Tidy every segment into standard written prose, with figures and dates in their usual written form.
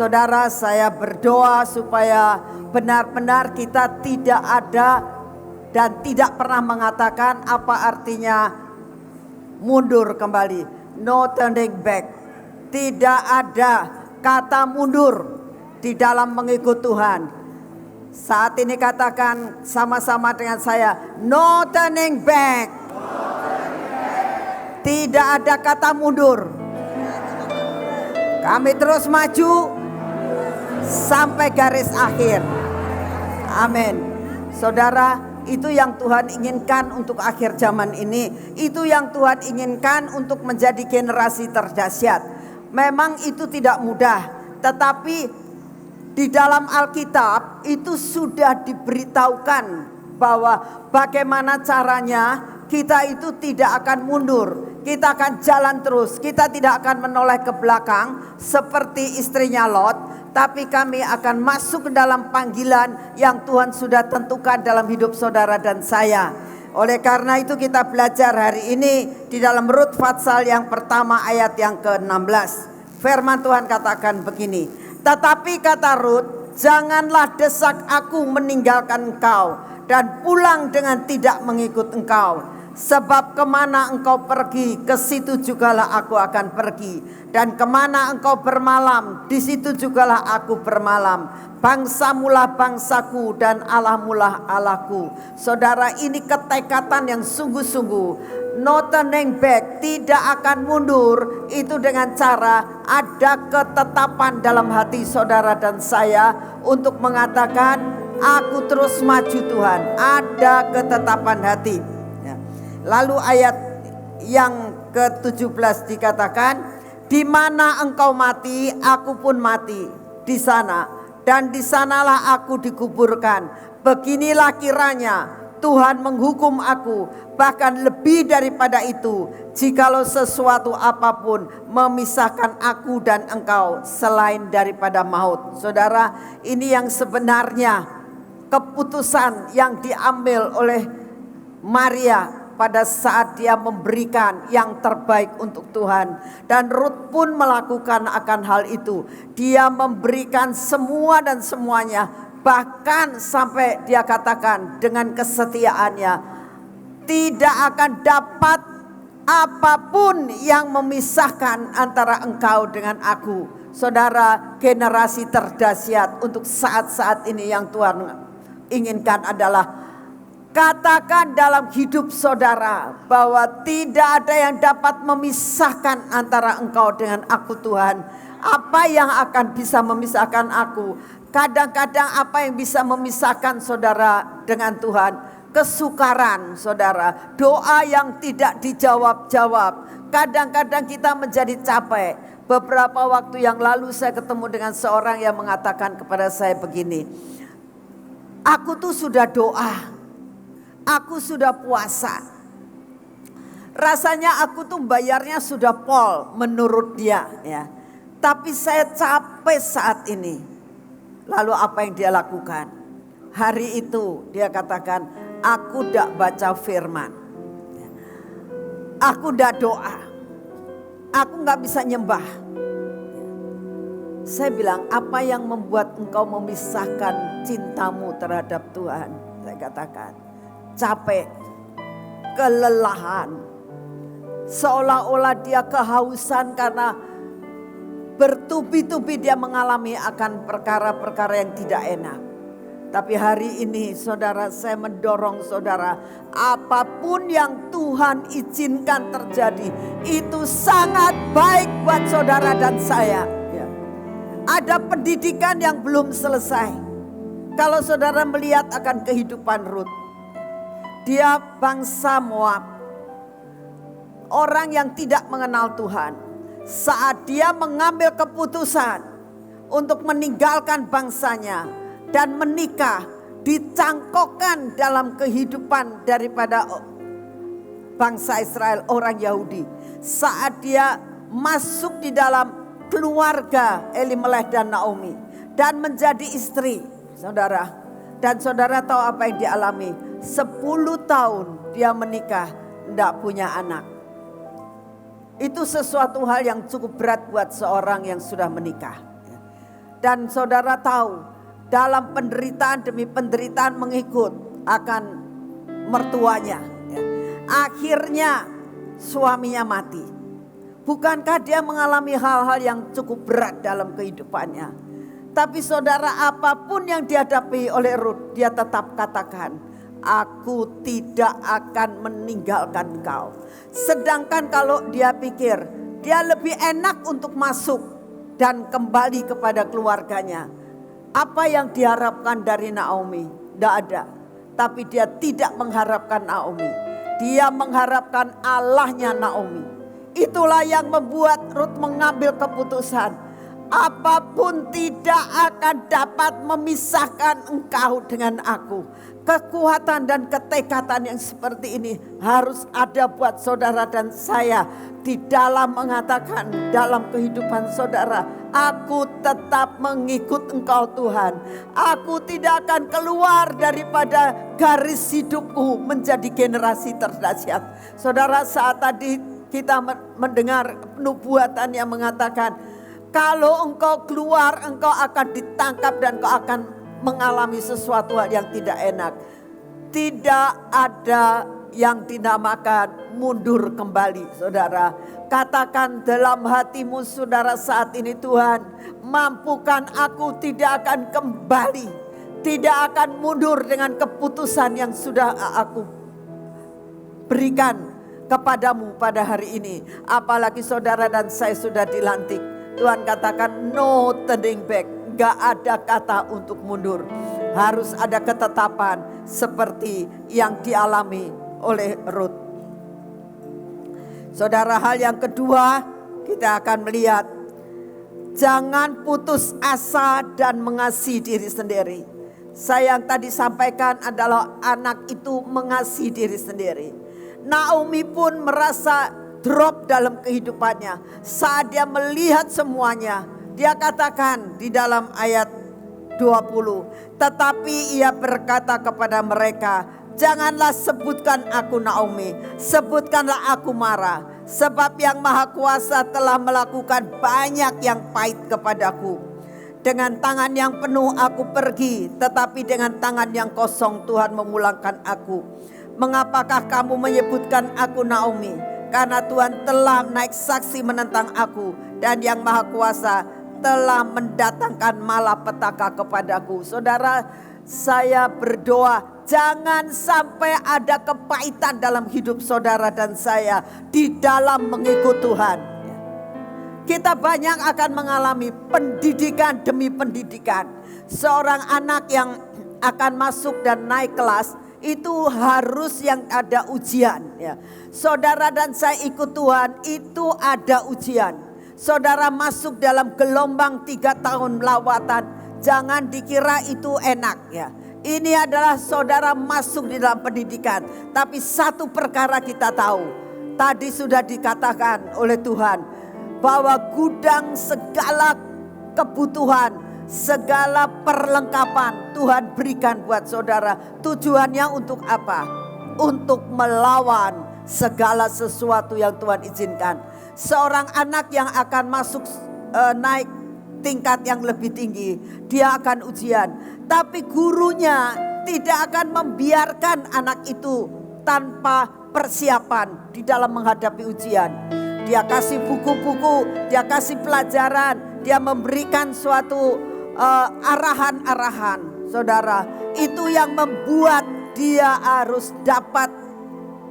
Saudara, saya berdoa supaya benar-benar kita tidak ada dan tidak pernah mengatakan apa artinya mundur kembali. No turning back. Tidak ada kata mundur di dalam mengikut Tuhan. Saat ini katakan sama-sama dengan saya, no turning back. Tidak ada kata mundur. Kami terus maju sampai garis akhir. Amin. Saudara, itu yang Tuhan inginkan untuk akhir zaman ini. Itu yang Tuhan inginkan untuk menjadi generasi terdahsyat. Memang itu tidak mudah, tetapi di dalam Alkitab itu sudah diberitahukan bahwa bagaimana caranya kita itu tidak akan mundur. Kita akan jalan terus. Kita tidak akan menoleh ke belakang seperti istrinya Lot, tapi kami akan masuk ke dalam panggilan yang Tuhan sudah tentukan dalam hidup saudara dan saya. Oleh karena itu kita belajar hari ini di dalam Rut pasal yang pertama ayat yang ke-16. Firman Tuhan katakan begini, tetapi kata Rut, janganlah desak aku meninggalkan engkau dan pulang dengan tidak mengikut engkau. Sebab kemana engkau pergi, ke situ jugalah aku akan pergi. Dan kemana engkau bermalam, di situ jugalah aku bermalam. Bangsamulah bangsaku dan Allahmulah Allahku. Saudara, ini ketekatan yang sungguh-sungguh. No turning back, tidak akan mundur. Itu dengan cara ada ketetapan dalam hati saudara dan saya untuk mengatakan, aku terus maju Tuhan. Ada ketetapan hati. Lalu ayat yang ke-17 dikatakan, di mana engkau mati, aku pun mati di sana, dan di sanalah aku dikuburkan. Beginilah kiranya Tuhan menghukum aku, bahkan lebih daripada itu, jikalau sesuatu apapun memisahkan aku dan engkau selain daripada maut. Saudara, ini yang sebenarnya keputusan yang diambil oleh Maria pada saat dia memberikan yang terbaik untuk Tuhan. Dan Rut pun melakukan akan hal itu. Dia memberikan semua dan semuanya. Bahkan sampai dia katakan dengan kesetiaannya, tidak akan dapat apapun yang memisahkan antara engkau dengan aku. Saudara, generasi terdahsyat untuk saat-saat ini yang Tuhan inginkan adalah, katakan dalam hidup saudara bahwa tidak ada yang dapat memisahkan antara engkau dengan aku Tuhan. Apa yang akan bisa memisahkan aku? Kadang-kadang apa yang bisa memisahkan saudara dengan Tuhan? Kesukaran saudara, doa yang tidak dijawab-jawab. Kadang-kadang kita menjadi capek. Beberapa waktu yang lalu saya ketemu dengan seorang yang mengatakan kepada saya begini, aku tuh sudah doa, aku sudah puasa, rasanya aku tuh bayarnya sudah pol menurut dia ya. Tapi saya capek saat ini. Lalu apa yang dia lakukan? Hari itu dia katakan, aku tidak baca firman, aku tidak doa, aku gak bisa nyembah. Saya bilang, apa yang membuat engkau memisahkan cintamu terhadap Tuhan? Saya katakan, capek, kelelahan, seolah-olah dia kehausan karena bertubi-tubi dia mengalami akan perkara-perkara yang tidak enak. Tapi hari ini saudara, saya mendorong saudara, apapun yang Tuhan izinkan terjadi, itu sangat baik buat saudara dan saya. Ada pendidikan yang belum selesai. Kalau saudara melihat akan kehidupan Rut, dia bangsa Moab, orang yang tidak mengenal Tuhan. Saat dia mengambil keputusan untuk meninggalkan bangsanya dan menikah, dicangkokkan dalam kehidupan daripada bangsa Israel, orang Yahudi. Saat dia masuk di dalam keluarga Elimelech dan Naomi dan menjadi istri, saudara. Dan saudara tahu apa yang dialami? 10 tahun dia menikah, tidak punya anak. Itu sesuatu hal yang cukup berat buat seorang yang sudah menikah. Dan saudara tahu, dalam penderitaan demi penderitaan mengikut akan mertuanya. Akhirnya suaminya mati. Bukankah dia mengalami hal-hal yang cukup berat dalam kehidupannya? Tapi saudara, apapun yang dihadapi oleh Rut, dia tetap katakan, aku tidak akan meninggalkan kau. Sedangkan kalau dia pikir, dia lebih enak untuk masuk dan kembali kepada keluarganya. Apa yang diharapkan dari Naomi? Tidak ada. Tapi dia tidak mengharapkan Naomi. Dia mengharapkan Allahnya Naomi. Itulah yang membuat Rut mengambil keputusan. Apapun tidak akan dapat memisahkan engkau dengan aku. Kekuatan dan ketekatan yang seperti ini harus ada buat saudara dan saya. Di dalam mengatakan dalam kehidupan saudara, aku tetap mengikut engkau Tuhan. Aku tidak akan keluar daripada garis hidupku menjadi generasi terdahsyat. Saudara, saat tadi kita mendengar nubuatan yang mengatakan, kalau engkau keluar, engkau akan ditangkap dan engkau akan mengalami sesuatu hal yang tidak enak. Tidak ada yang dinamakan mundur kembali, saudara. Katakan dalam hatimu, saudara, saat ini, Tuhan, mampukan aku tidak akan kembali, tidak akan mundur dengan keputusan yang sudah aku berikan kepadamu pada hari ini. Apalagi saudara dan saya sudah dilantik. Tuhan katakan no turning back. Gak ada kata untuk mundur. Harus ada ketetapan seperti yang dialami oleh Rut. Saudara, hal yang kedua kita akan melihat, jangan putus asa dan mengasihi diri sendiri. Saya yang tadi sampaikan adalah anak itu mengasihi diri sendiri. Naomi pun merasa drop dalam kehidupannya saat dia melihat semuanya. Dia katakan di dalam ayat 20, tetapi ia berkata kepada mereka, janganlah sebutkan aku Naomi, sebutkanlah aku Mara, sebab yang Maha Kuasa telah melakukan banyak yang pahit kepadaku. Dengan tangan yang penuh aku pergi, tetapi dengan tangan yang kosong Tuhan memulangkan aku. Mengapakah kamu menyebutkan aku Naomi? Karena Tuhan telah naik saksi menentang aku, dan yang Maha Kuasa telah mendatangkan malapetaka kepadaku. Saudara, saya berdoa jangan sampai ada kepahitan dalam hidup saudara dan saya di dalam mengikut Tuhan. Kita banyak akan mengalami pendidikan demi pendidikan. Seorang anak yang akan masuk dan naik kelas itu harus yang ada ujian, ya. Saudara dan saya ikut Tuhan itu ada ujian. Saudara masuk dalam gelombang 3 tahun lawatan, jangan dikira itu enak, ya. Ini adalah saudara masuk di dalam pendidikan. Tapi satu perkara kita tahu, tadi sudah dikatakan oleh Tuhan, bahwa gudang segala kebutuhan, segala perlengkapan Tuhan berikan buat saudara. Tujuannya untuk apa? Untuk melawan segala sesuatu yang Tuhan izinkan. Seorang anak yang akan masuk naik tingkat yang lebih tinggi, dia akan ujian. Tapi gurunya tidak akan membiarkan anak itu tanpa persiapan di dalam menghadapi ujian. Dia kasih buku-buku, dia kasih pelajaran, dia memberikan suatu arahan-arahan. Saudara, itu yang membuat dia harus dapat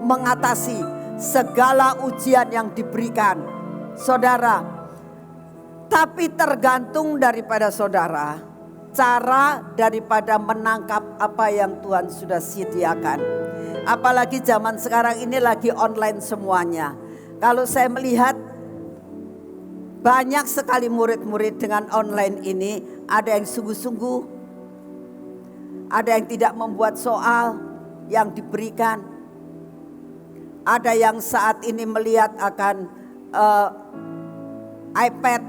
mengatasi segala ujian yang diberikan. Saudara, tapi tergantung daripada saudara, cara daripada menangkap apa yang Tuhan sudah sediakan. Apalagi zaman sekarang ini lagi online semuanya. Kalau saya melihat banyak sekali murid-murid dengan online ini, ada yang sungguh-sungguh, ada yang tidak membuat soal yang diberikan, ada yang saat ini melihat akan iPad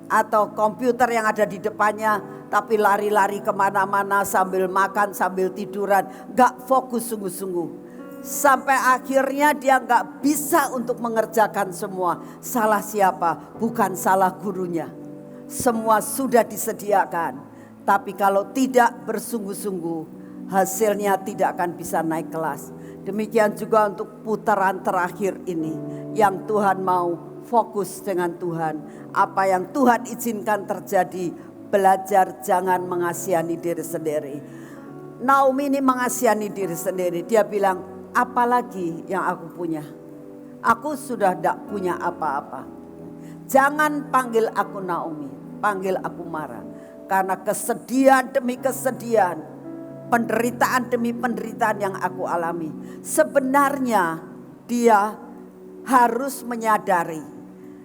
atau komputer yang ada di depannya, tapi lari-lari kemana-mana sambil makan, sambil tiduran, gak fokus sungguh-sungguh. Sampai akhirnya dia gak bisa untuk mengerjakan semua. Salah siapa? Bukan salah gurunya. semua sudah disediakan. Tapi kalau tidak bersungguh-sungguh, hasilnya tidak akan bisa naik kelas. Demikian juga untuk putaran terakhir ini, yang Tuhan mau fokus dengan Tuhan. Apa yang Tuhan izinkan terjadi, belajar jangan mengasihani diri sendiri. Naomi ini mengasihani diri sendiri. Dia bilang, apalagi yang aku punya? Aku sudah tidak punya apa-apa. Jangan panggil aku Naomi, panggil aku Mara. Karena kesedihan demi kesedihan, penderitaan demi penderitaan yang aku alami. Sebenarnya dia harus menyadari,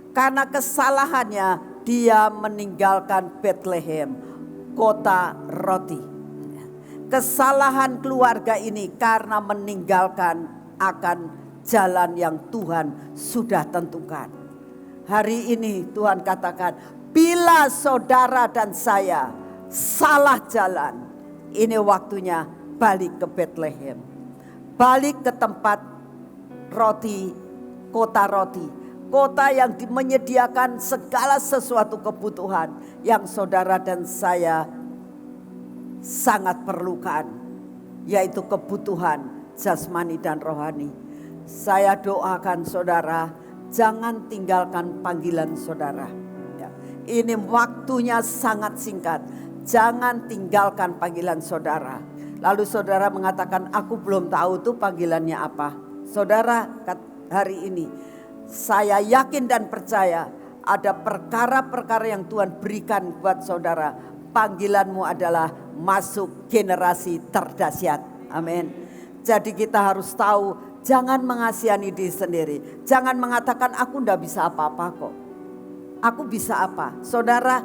karena kesalahannya dia meninggalkan Bethlehem, kota roti. Kesalahan keluarga ini karena meninggalkan akan jalan yang Tuhan sudah tentukan. Hari ini Tuhan katakan, bila saudara dan saya salah jalan, ini waktunya balik ke Bethlehem. Balik ke tempat roti, kota roti. Kota yang menyediakan segala sesuatu kebutuhan yang saudara dan saya sangat perlukan, yaitu kebutuhan jasmani dan rohani. Saya doakan saudara, jangan tinggalkan panggilan saudara. Ini waktunya sangat singkat. Jangan tinggalkan panggilan saudara. Lalu saudara mengatakan, aku belum tahu tuh panggilannya apa. Saudara, hari ini saya yakin dan percaya ada perkara-perkara yang Tuhan berikan buat saudara. Panggilanmu adalah masuk generasi terdahsyat. Amin. Jadi kita harus tahu, jangan mengasihani diri sendiri. Jangan mengatakan aku enggak bisa apa-apa kok. Aku bisa apa? Saudara,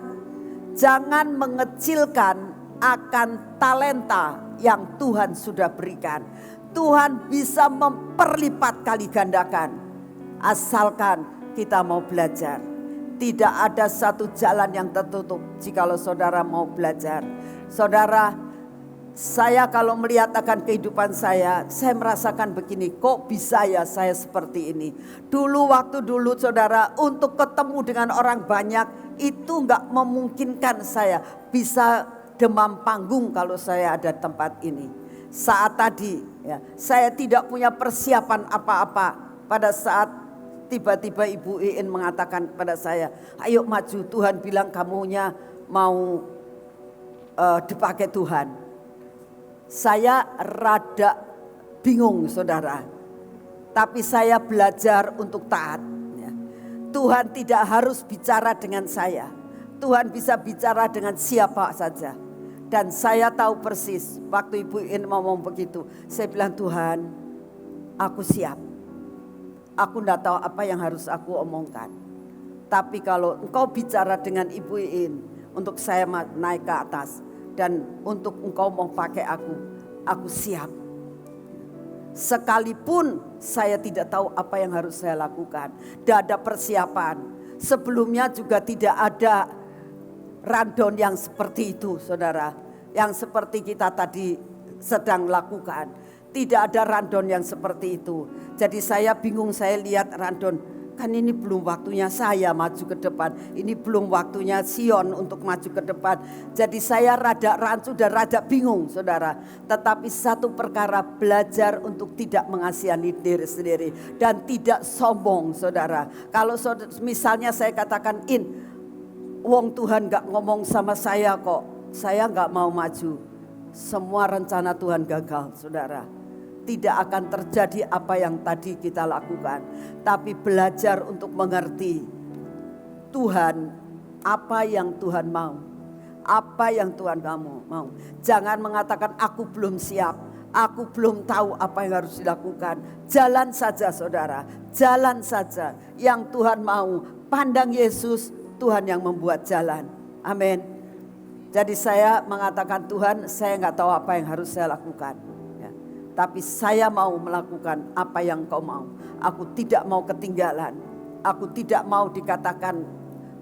jangan mengecilkan akan talenta yang Tuhan sudah berikan. Tuhan bisa memperlipat kali gandakan. Asalkan kita mau belajar. Tidak ada satu jalan yang tertutup jikalau saudara mau belajar. Saudara, saya kalau melihat akan kehidupan saya merasakan begini, kok bisa ya saya seperti ini. Waktu dulu saudara, untuk ketemu dengan orang banyak itu gak memungkinkan saya bisa demam panggung kalau saya ada tempat ini. Saat tadi ya, saya tidak punya persiapan apa-apa. Pada saat tiba-tiba Ibu Iin mengatakan kepada saya, ayo maju, Tuhan bilang kamunya mau dipakai Tuhan. Saya rada bingung saudara, tapi saya belajar untuk taat. Tuhan tidak harus bicara dengan saya, Tuhan bisa bicara dengan siapa saja. Dan saya tahu persis waktu Ibu Iin ngomong begitu, saya bilang, Tuhan aku siap. Aku tidak tahu apa yang harus aku omongkan. Tapi kalau engkau bicara dengan Ibu Iin untuk saya naik ke atas, dan untuk engkau mau pakai aku siap. Sekalipun saya tidak tahu apa yang harus saya lakukan, tidak ada persiapan. Sebelumnya juga tidak ada rundown yang seperti itu saudara. Yang seperti kita tadi sedang lakukan. Tidak ada rundown yang seperti itu. Jadi saya bingung, saya lihat rundown. Kan ini belum waktunya saya maju ke depan. Ini belum waktunya Sion untuk maju ke depan. Jadi saya rada rancu dan rada bingung saudara. Tetapi satu perkara, belajar untuk tidak mengasihani diri sendiri. Dan tidak sombong saudara. Kalau misalnya saya katakan, wong Tuhan gak ngomong sama saya kok. Saya gak mau maju. Semua rencana Tuhan gagal saudara. Tidak akan terjadi apa yang tadi kita lakukan. Tapi belajar untuk mengerti Tuhan, apa yang Tuhan mau. Apa yang Tuhan kamu mau. Jangan mengatakan aku belum siap. Aku belum tahu apa yang harus dilakukan. Jalan saja saudara. Jalan saja. Yang Tuhan mau. Pandang Yesus, Tuhan yang membuat jalan. Amin. Jadi saya mengatakan, Tuhan saya gak tahu apa yang harus saya lakukan. Tapi saya mau melakukan apa yang kau mau. Aku tidak mau ketinggalan. Aku tidak mau dikatakan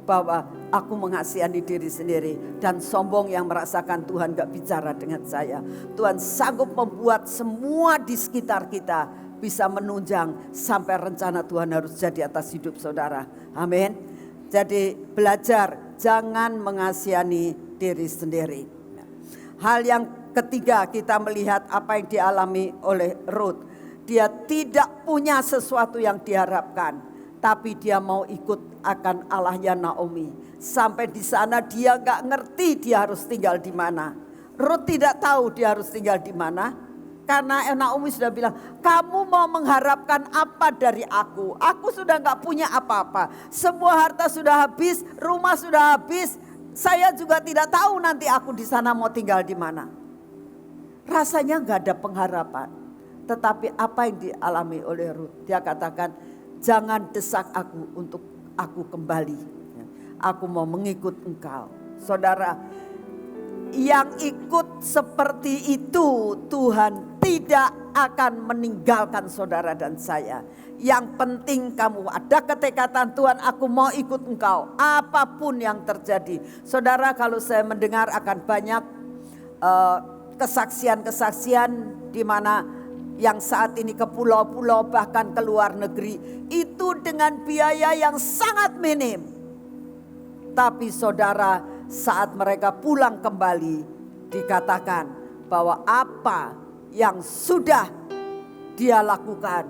bahwa aku mengasihani diri sendiri. Dan sombong yang merasakan Tuhan gak bicara dengan saya. Tuhan sanggup membuat semua di sekitar kita bisa menunjang sampai rencana Tuhan harus jadi atas hidup saudara. Amin. Jadi belajar jangan mengasihani diri sendiri. Hal yang ketiga, kita melihat apa yang dialami oleh Ruth. Dia tidak punya sesuatu yang diharapkan, tapi dia mau ikut akan Allahnya Naomi. Sampai di sana dia gak ngerti dia harus tinggal di mana. Ruth tidak tahu dia harus tinggal di mana. Karena Naomi sudah bilang, kamu mau mengharapkan apa dari aku? Aku sudah gak punya apa-apa. Semua harta sudah habis, rumah sudah habis. Saya juga tidak tahu nanti aku di sana mau tinggal di mana. Rasanya gak ada pengharapan. Tetapi apa yang dialami oleh Ruth? Dia katakan, jangan desak aku untuk aku kembali. Aku mau mengikut engkau. Saudara, yang ikut seperti itu Tuhan tidak akan meninggalkan saudara dan saya. Yang penting kamu ada ketekatan, Tuhan aku mau ikut engkau apapun yang terjadi. Saudara, kalau saya mendengar akan banyak kesaksian-kesaksian di mana yang saat ini ke pulau-pulau bahkan ke luar negeri itu dengan biaya yang sangat minim. Tapi saudara, saat mereka pulang kembali dikatakan bahwa apa yang sudah dia lakukan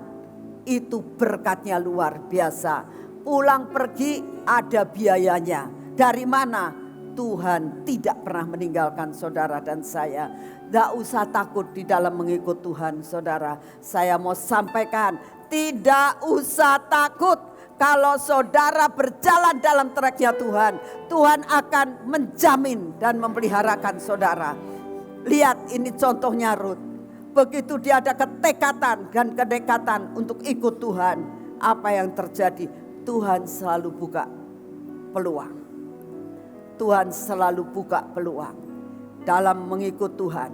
itu berkatnya luar biasa. Pulang pergi ada biayanya. Dari mana? Tuhan tidak pernah meninggalkan saudara dan saya. Tidak usah takut di dalam mengikut Tuhan, saudara. Saya mau sampaikan, tidak usah takut. Kalau saudara berjalan dalam tracknya Tuhan, Tuhan akan menjamin dan memeliharakan saudara. Lihat ini contohnya Ruth. Begitu dia ada ketekatan dan kedekatan untuk ikut Tuhan, apa yang terjadi? Tuhan selalu buka peluang. Tuhan selalu buka peluang. Dalam mengikut Tuhan,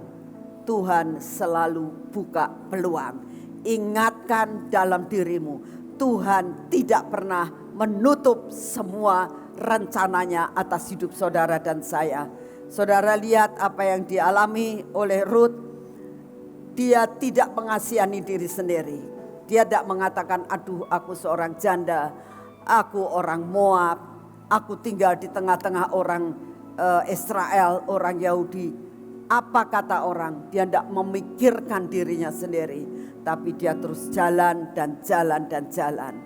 Tuhan selalu buka peluang. Ingatkan dalam dirimu, Tuhan tidak pernah menutup semua rencananya atas hidup saudara dan saya. Saudara lihat apa yang dialami oleh Ruth. Dia tidak mengasihani diri sendiri. Dia tidak mengatakan, aduh aku seorang janda, aku orang Moab, aku tinggal di tengah-tengah orang Israel, orang Yahudi. Apa kata orang? Dia tidak memikirkan dirinya sendiri. Tapi dia terus jalan dan jalan dan jalan.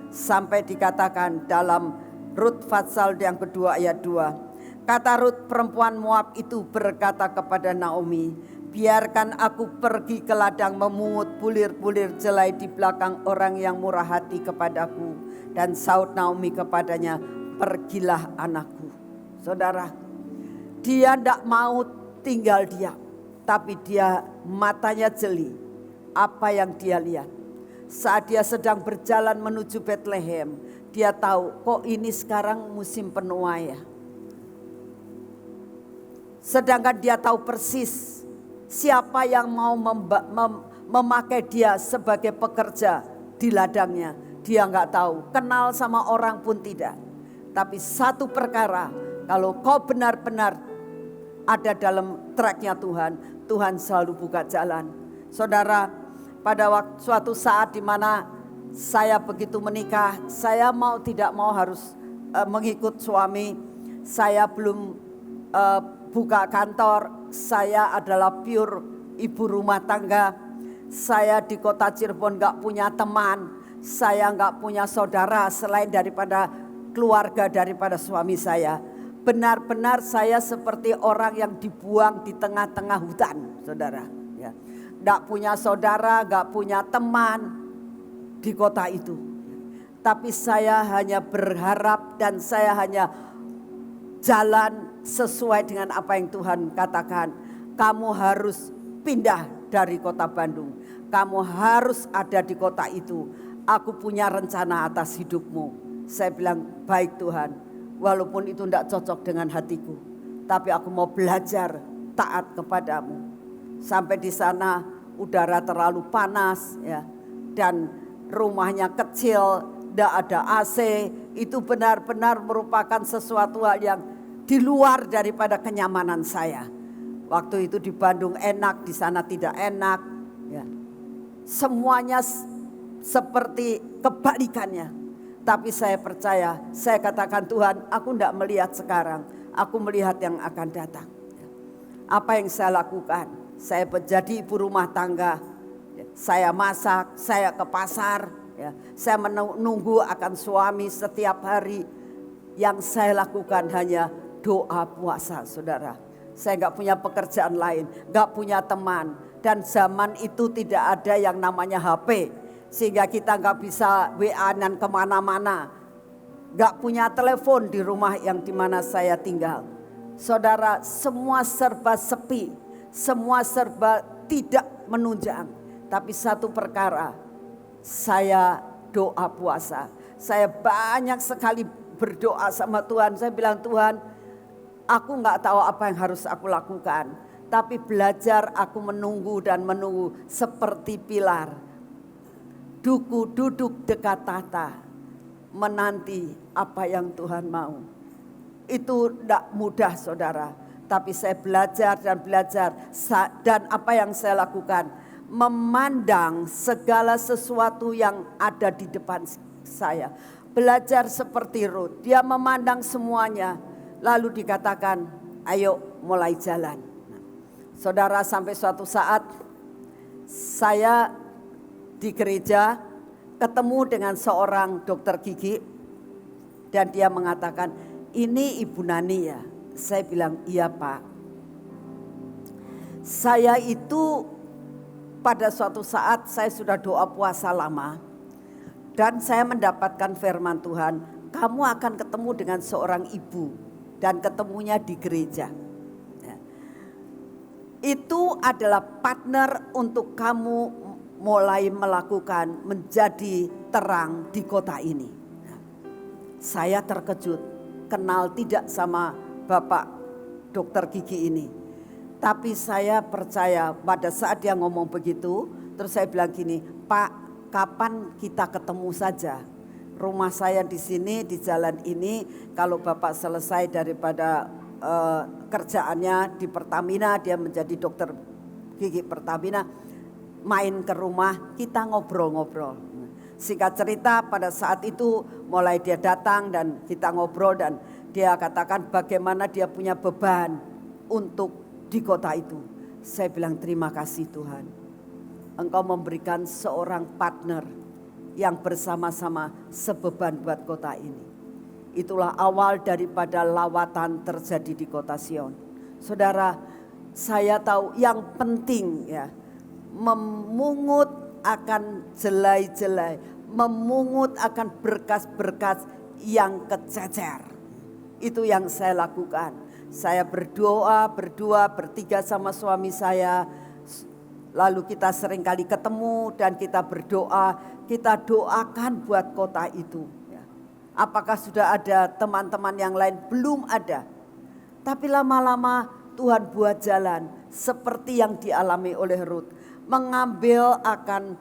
Sampai dikatakan dalam Rut pasal yang kedua ayat 2. Kata Rut perempuan Moab itu berkata kepada Naomi, biarkan aku pergi ke ladang memungut bulir-bulir jelai di belakang orang yang murah hati kepadaku. Dan saud Naomi kepadanya, pergilah anakku. Saudara, dia tidak mau tinggal diam. Tapi dia matanya jeli. Apa yang dia lihat saat dia sedang berjalan menuju Bethlehem, dia tahu kok ini sekarang musim penuai ya. Sedangkan dia tahu persis siapa yang mau memakai dia sebagai pekerja di ladangnya. Dia nggak tahu, kenal sama orang pun tidak. Tapi satu perkara, kalau kau benar-benar ada dalam tracknya Tuhan, Tuhan selalu buka jalan. Saudara, pada suatu saat di mana saya begitu menikah, saya mau tidak mau harus mengikut suami. Saya belum buka kantor, saya adalah pure ibu rumah tangga. Saya di kota Cirebon gak punya teman, saya gak punya saudara selain daripada keluarga daripada suami saya. Benar-benar saya seperti orang yang dibuang di tengah-tengah hutan, saudara. Ya. Gak punya saudara, gak punya teman di kota itu. Tapi saya hanya berharap dan saya hanya jalan sesuai dengan apa yang Tuhan katakan. Kamu harus pindah dari kota Bandung. Kamu harus ada di kota itu. Aku punya rencana atas hidupmu. Saya bilang, baik Tuhan. Walaupun itu tidak cocok dengan hatiku. Tapi aku mau belajar taat kepadamu. Sampai di sana udara terlalu panas ya, dan rumahnya kecil, tidak ada AC. Itu benar-benar merupakan sesuatu hal yang di luar daripada kenyamanan saya. Waktu itu di Bandung enak, di sana tidak enak. Ya. Semuanya seperti kebalikannya. Tapi saya percaya, saya katakan Tuhan, aku tidak melihat sekarang, aku melihat yang akan datang. Apa yang saya lakukan? Saya menjadi ibu rumah tangga, saya masak, saya ke pasar, saya menunggu akan suami setiap hari. Yang saya lakukan hanya doa puasa, saudara. Saya gak punya pekerjaan lain, gak punya teman. Dan zaman itu tidak ada yang namanya HP. Sehingga kita gak bisa WA-an kemana-mana. Gak punya telepon di rumah yang dimana saya tinggal. Saudara, semua serba sepi. Semua serba tidak menunjang. Tapi satu perkara, saya doa puasa. Saya banyak sekali berdoa sama Tuhan. Saya bilang, Tuhan, aku gak tahu apa yang harus aku lakukan. Tapi belajar aku menunggu dan menunggu seperti pilar. Duduk dekat tahta, menanti apa yang Tuhan mau. Itu tidak mudah, saudara. Tapi saya belajar dan belajar. Dan apa yang saya lakukan? Memandang segala sesuatu yang ada di depan saya. Belajar seperti Ruth, dia memandang semuanya, lalu dikatakan, ayo mulai jalan. Saudara, sampai suatu saat saya di gereja ketemu dengan seorang dokter gigi dan dia mengatakan, ini Ibu Nani ya? Saya bilang, iya Pak. Saya itu pada suatu saat saya sudah doa puasa lama. Dan saya mendapatkan firman Tuhan, kamu akan ketemu dengan seorang ibu dan ketemunya di gereja. Itu adalah partner untuk kamu mulai melakukan menjadi terang di kota ini. Saya terkejut, kenal tidak sama Bapak dokter gigi ini. Tapi saya percaya pada saat dia ngomong begitu, terus saya bilang gini, Pak, kapan kita ketemu saja? Rumah saya di sini, di jalan ini. Kalau Bapak selesai daripada kerjaannya di Pertamina, dia menjadi dokter gigi Pertamina, main ke rumah, kita ngobrol-ngobrol. Singkat cerita, pada saat itu mulai dia datang dan kita ngobrol dan dia katakan bagaimana dia punya beban untuk di kota itu. Saya bilang, terima kasih Tuhan. Engkau memberikan seorang partner yang bersama-sama sebeban buat kota ini. Itulah awal daripada lawatan terjadi di kota Sion. Saudara, saya tahu yang penting ya, memungut akan jelai-jelai, memungut akan berkas-berkas yang kececer. Itu yang saya lakukan. Saya berdoa, berdua, bertiga sama suami saya. Lalu kita seringkali ketemu dan kita berdoa, kita doakan buat kota itu. Apakah sudah ada teman-teman yang lain? Belum ada. Tapi lama-lama Tuhan buat jalan seperti yang dialami oleh Ruth. Mengambil akan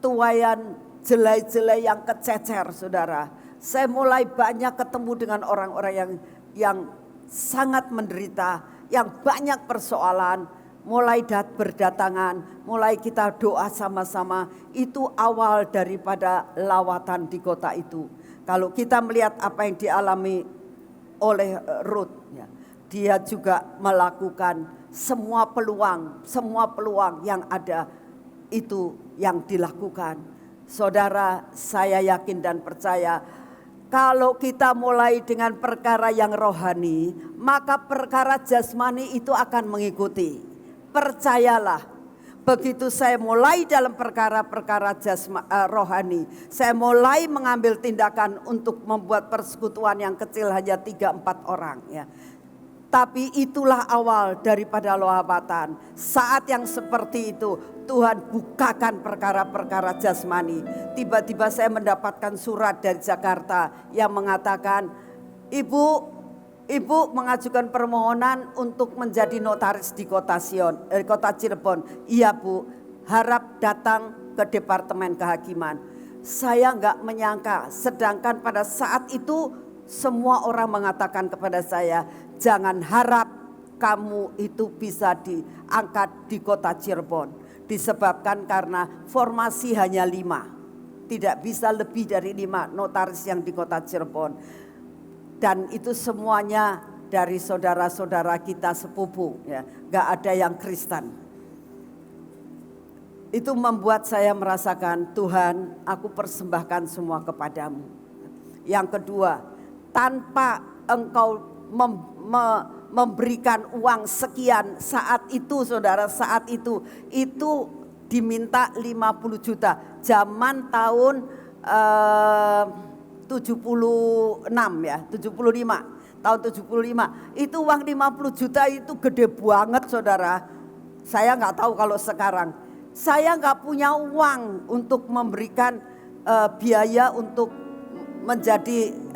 tuaian jelai-jelai yang kececer, saudara. Saya mulai banyak ketemu dengan orang-orang yang sangat menderita, yang banyak persoalan. Mulai berdatangan, mulai kita doa sama-sama. Itu awal daripada lawatan di kota itu. Kalau kita melihat apa yang dialami oleh Ruth, ya, dia juga melakukan semua peluang yang ada itu yang dilakukan. Saudara, saya yakin dan percaya kalau kita mulai dengan perkara yang rohani, maka perkara jasmani itu akan mengikuti. Percayalah, begitu saya mulai dalam perkara-perkara rohani, saya mulai mengambil tindakan untuk membuat persekutuan yang kecil hanya 3-4 orang. Ya. Tapi itulah awal daripada lawatan. Saat yang seperti itu, Tuhan bukakan perkara-perkara jasmani. Tiba-tiba saya mendapatkan surat dari Jakarta yang mengatakan, Ibu mengajukan permohonan untuk menjadi notaris di kota Cirebon. Iya Bu, harap datang ke Departemen Kehakiman. Saya enggak menyangka, sedangkan pada saat itu semua orang mengatakan kepada saya, jangan harap kamu itu bisa diangkat di kota Cirebon. Disebabkan karena formasi hanya 5. tidak bisa lebih dari 5 notaris yang di kota Cirebon. Dan itu semuanya dari saudara-saudara kita sepupu, ya, gak ada yang Kristen. Itu membuat saya merasakan, Tuhan, aku persembahkan semua kepadamu. Yang kedua, tanpa engkau memberikan uang sekian saat itu, saudara, saat itu diminta 50 juta. Zaman tahun 76 ya, 75. Tahun 75. Itu uang 50 juta itu gede banget, saudara. Saya nggak tahu kalau sekarang. Saya nggak punya uang untuk memberikan biaya untuk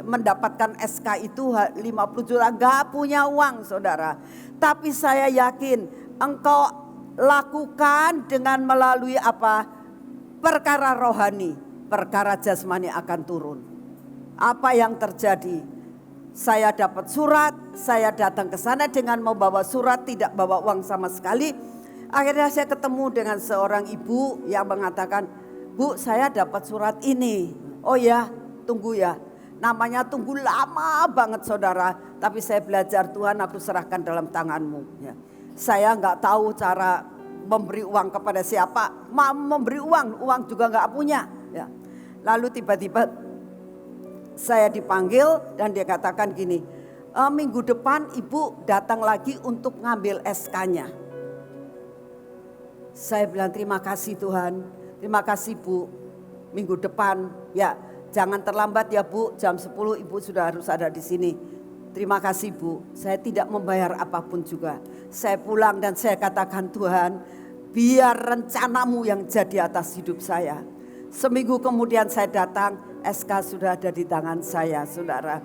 mendapatkan SK itu 50 juta. Nggak punya uang, saudara. Tapi saya yakin engkau lakukan dengan melalui apa? Perkara rohani, perkara jasmani akan turun. Apa yang terjadi? Saya dapat surat, saya datang ke sana dengan membawa surat, tidak bawa uang sama sekali. Akhirnya saya ketemu dengan seorang ibu yang mengatakan, Bu, saya dapat surat ini. Oh ya, tunggu ya. Namanya tunggu lama banget, saudara. Tapi saya belajar, Tuhan, aku serahkan dalam tangan-Mu. Ya. Saya nggak tahu cara memberi uang kepada siapa. Mau memberi uang juga nggak punya. Ya. Lalu tiba-tiba saya dipanggil dan dia katakan gini, minggu depan ibu datang lagi untuk ngambil SK-nya. Saya bilang terima kasih Tuhan, terima kasih Bu, minggu depan ya jangan terlambat ya Bu, jam 10 ibu sudah harus ada di sini. Terima kasih Bu, saya tidak membayar apapun juga. Saya pulang dan saya katakan Tuhan, biar rencanamu yang jadi atas hidup saya. Seminggu kemudian saya datang, SK sudah ada di tangan saya, saudara.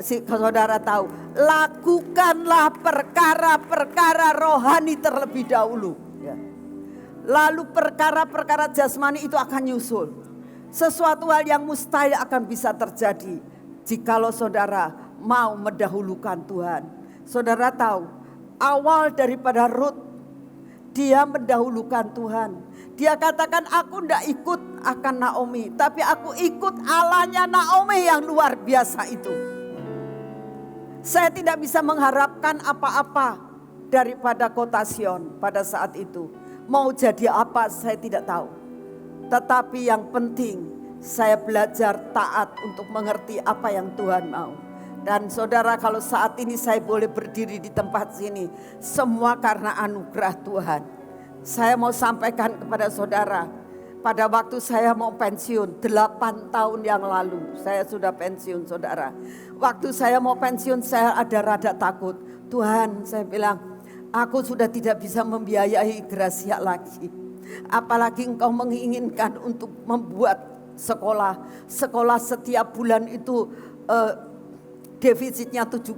Saudara tahu, lakukanlah perkara-perkara rohani terlebih dahulu. Ya. Lalu perkara-perkara jasmani itu akan nyusul. Sesuatu hal yang mustahil akan bisa terjadi jikalau saudara mau mendahulukan Tuhan. Saudara tahu, awal daripada Rut, dia mendahulukan Tuhan. Dia katakan aku tidak ikut akan Naomi, tapi aku ikut Allahnya Naomi yang luar biasa itu. Saya tidak bisa mengharapkan apa-apa daripada kota Sion pada saat itu. Mau jadi apa saya tidak tahu. Tetapi yang penting saya belajar taat untuk mengerti apa yang Tuhan mau. Dan saudara, kalau saat ini saya boleh berdiri di tempat sini, semua karena anugerah Tuhan. Saya mau sampaikan kepada saudara, pada waktu saya mau pensiun 8 tahun yang lalu, saya sudah pensiun saudara. Waktu saya mau pensiun saya ada rada takut. Tuhan, saya bilang, aku sudah tidak bisa membiayai Gracia lagi. Apalagi engkau menginginkan untuk membuat sekolah. Sekolah setiap bulan itu defisitnya 75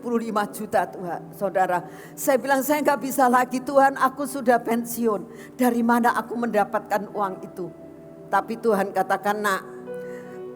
juta Tuhan, saudara. Saya bilang saya gak bisa lagi Tuhan, aku sudah pensiun. Dari mana aku mendapatkan uang itu? Tapi Tuhan katakan, nak,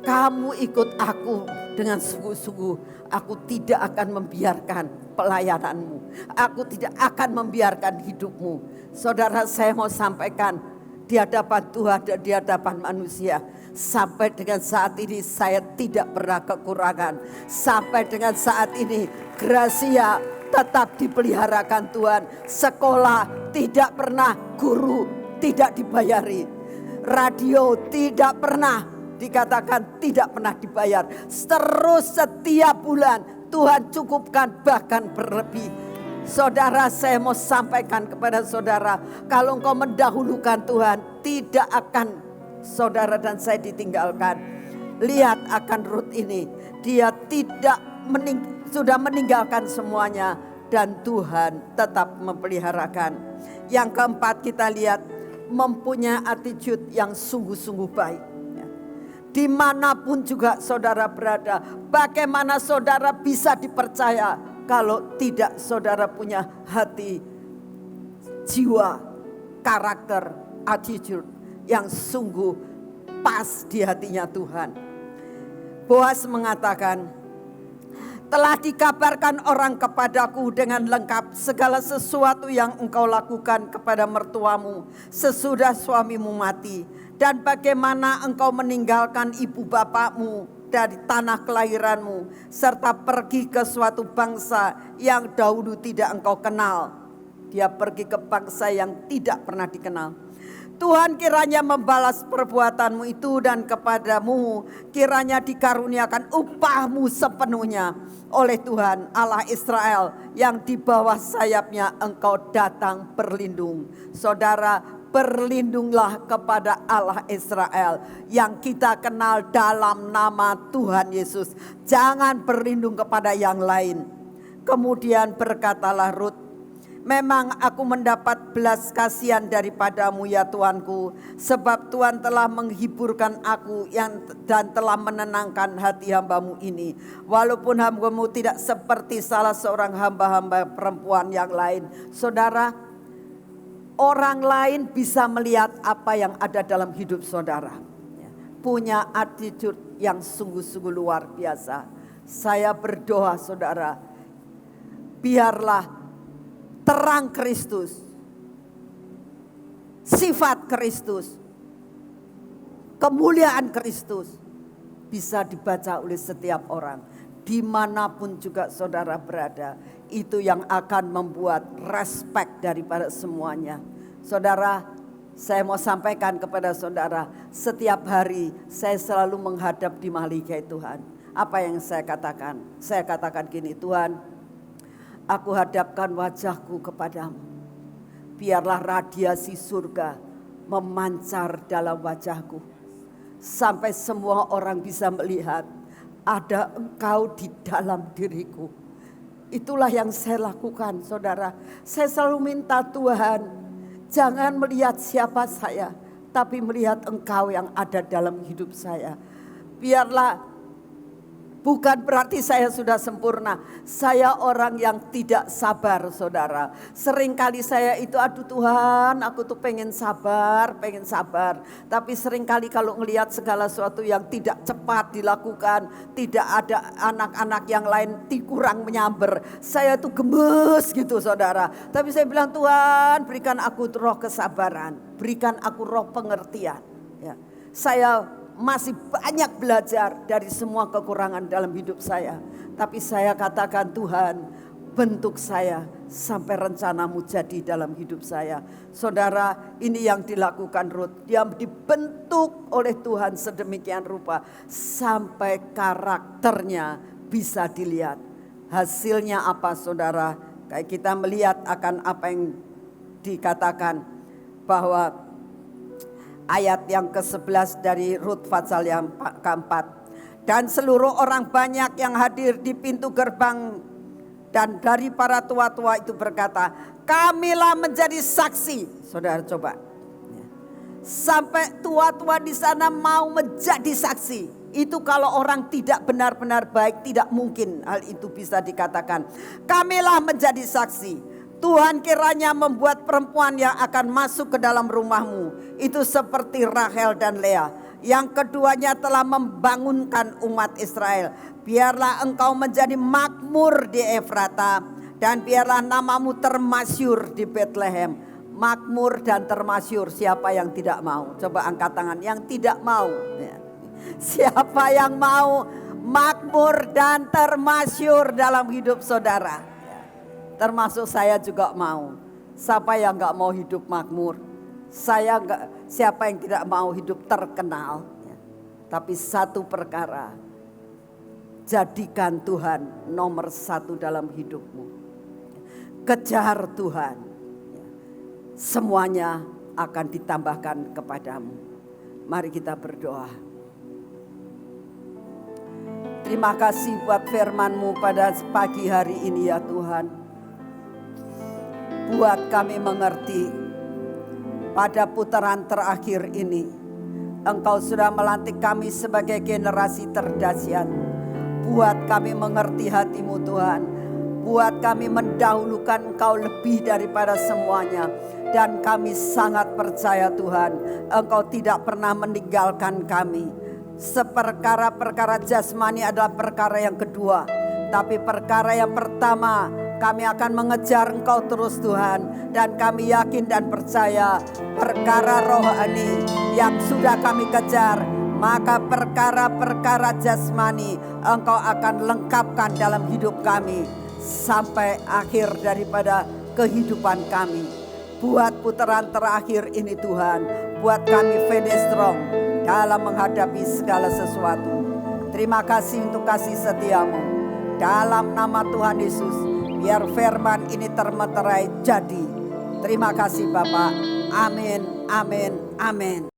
kamu ikut aku dengan sungguh-sungguh. Aku tidak akan membiarkan pelayananmu. Aku tidak akan membiarkan hidupmu. Saudara, saya mau sampaikan di hadapan Tuhan dan di hadapan manusia. Sampai dengan saat ini saya tidak pernah kekurangan. Sampai dengan saat ini Gracia tetap dipeliharakan Tuhan. Sekolah tidak pernah, guru tidak dibayari. Radio tidak pernah dikatakan tidak pernah dibayar. Terus setiap bulan Tuhan cukupkan bahkan berlebih. Saudara, saya mau sampaikan kepada saudara, kalau engkau mendahulukan Tuhan, tidak akan saudara dan saya ditinggalkan. Lihat akan Rut ini, dia tidak sudah meninggalkan semuanya dan Tuhan tetap memeliharakan. Yang keempat kita lihat, mempunyai attitude yang sungguh-sungguh baik. Dimanapun juga saudara berada, bagaimana saudara bisa dipercaya kalau tidak saudara punya hati, jiwa, karakter, attitude yang sungguh pas di hatinya Tuhan. Boas mengatakan, telah dikabarkan orang kepadaku dengan lengkap segala sesuatu yang engkau lakukan kepada mertuamu sesudah suamimu mati, dan bagaimana engkau meninggalkan ibu bapakmu dari tanah kelahiranmu, serta pergi ke suatu bangsa yang dahulu tidak engkau kenal. Dia pergi ke bangsa yang tidak pernah dikenal. Tuhan kiranya membalas perbuatanmu itu, dan kepadamu kiranya dikaruniakan upahmu sepenuhnya oleh Tuhan Allah Israel, yang di bawah sayapnya engkau datang berlindung. Saudara, berlindunglah kepada Allah Israel yang kita kenal dalam nama Tuhan Yesus. Jangan berlindung kepada yang lain. Kemudian berkatalah Rut, memang aku mendapat belas kasihan daripadamu ya Tuanku, sebab Tuhan telah menghiburkan aku dan telah menenangkan hati hambamu ini. Walaupun hambamu tidak seperti salah seorang hamba-hamba perempuan yang lain. Saudara, orang lain bisa melihat apa yang ada dalam hidup saudara. Punya attitude yang sungguh-sungguh luar biasa. Saya berdoa saudara, biarlah terang Kristus, sifat Kristus, kemuliaan Kristus bisa dibaca oleh setiap orang, dimanapun juga saudara berada. Itu yang akan membuat respect daripada semuanya. Saudara, saya mau sampaikan kepada saudara, setiap hari saya selalu menghadap di mahligai Tuhan. Apa yang saya katakan? Saya katakan gini, Tuhan, aku hadapkan wajahku kepadamu. Biarlah radiasi surga memancar dalam wajahku, sampai semua orang bisa melihat ada engkau di dalam diriku. Itulah yang saya lakukan saudara. Saya selalu minta Tuhan, jangan melihat siapa saya, tapi melihat engkau yang ada dalam hidup saya. Biarlah, bukan berarti saya sudah sempurna. Saya orang yang tidak sabar saudara. Seringkali saya itu, aduh Tuhan, aku tuh pengen sabar. Tapi seringkali kalau ngelihat segala sesuatu yang tidak cepat dilakukan, tidak ada anak-anak yang lain kurang menyamber, saya tuh gemes gitu saudara. Tapi saya bilang, Tuhan berikan aku roh kesabaran, berikan aku roh pengertian. Ya. Saya masih banyak belajar dari semua kekurangan dalam hidup saya. Tapi saya katakan, Tuhan, bentuk saya sampai rencanamu jadi dalam hidup saya. Saudara, ini yang dilakukan Rut. Dia dibentuk oleh Tuhan sedemikian rupa sampai karakternya bisa dilihat. Hasilnya apa saudara? Kayak kita melihat akan apa yang dikatakan bahwa ayat yang ke-11 dari Rut pasal yang keempat. Dan seluruh orang banyak yang hadir di pintu gerbang dan dari para tua-tua itu berkata, kamilah menjadi saksi. Saudara coba. Sampai tua-tua di sana mau menjadi saksi. Itu kalau orang tidak benar-benar baik, tidak mungkin hal itu bisa dikatakan. Kamilah menjadi saksi. Tuhan kiranya membuat perempuan yang akan masuk ke dalam rumahmu itu seperti Rahel dan Lea, yang keduanya telah membangunkan umat Israel. Biarlah engkau menjadi makmur di Efrata, dan biarlah namamu termasyur di Bethlehem. Makmur dan termasyur, siapa yang tidak mau? Coba angkat tangan yang tidak mau. Siapa yang mau makmur dan termasyur dalam hidup saudara? Termasuk saya juga mau. Siapa yang gak mau hidup makmur? Siapa yang tidak mau hidup terkenal? Tapi satu perkara, jadikan Tuhan nomor satu dalam hidupmu. Kejar Tuhan, semuanya akan ditambahkan kepadamu. Mari kita berdoa. Terima kasih buat firman-Mu pada pagi hari ini ya Tuhan. Buat kami mengerti pada putaran terakhir ini, Engkau sudah melantik kami sebagai generasi terdahsyat. Buat kami mengerti hati-Mu Tuhan. Buat kami mendahulukan Engkau lebih daripada semuanya. Dan kami sangat percaya Tuhan, Engkau tidak pernah meninggalkan kami. Seperkara-perkara jasmani adalah perkara yang kedua. Tapi perkara yang pertama, kami akan mengejar Engkau terus Tuhan. Dan kami yakin dan percaya perkara rohani yang sudah kami kejar, maka perkara-perkara jasmani Engkau akan lengkapkan dalam hidup kami sampai akhir daripada kehidupan kami. Buat putaran terakhir ini Tuhan, buat kami finish strong dalam menghadapi segala sesuatu. Terima kasih untuk kasih setiamu. Dalam nama Tuhan Yesus, biar firman ini termeterai jadi. Terima kasih Bapak. Amin, amin, amin.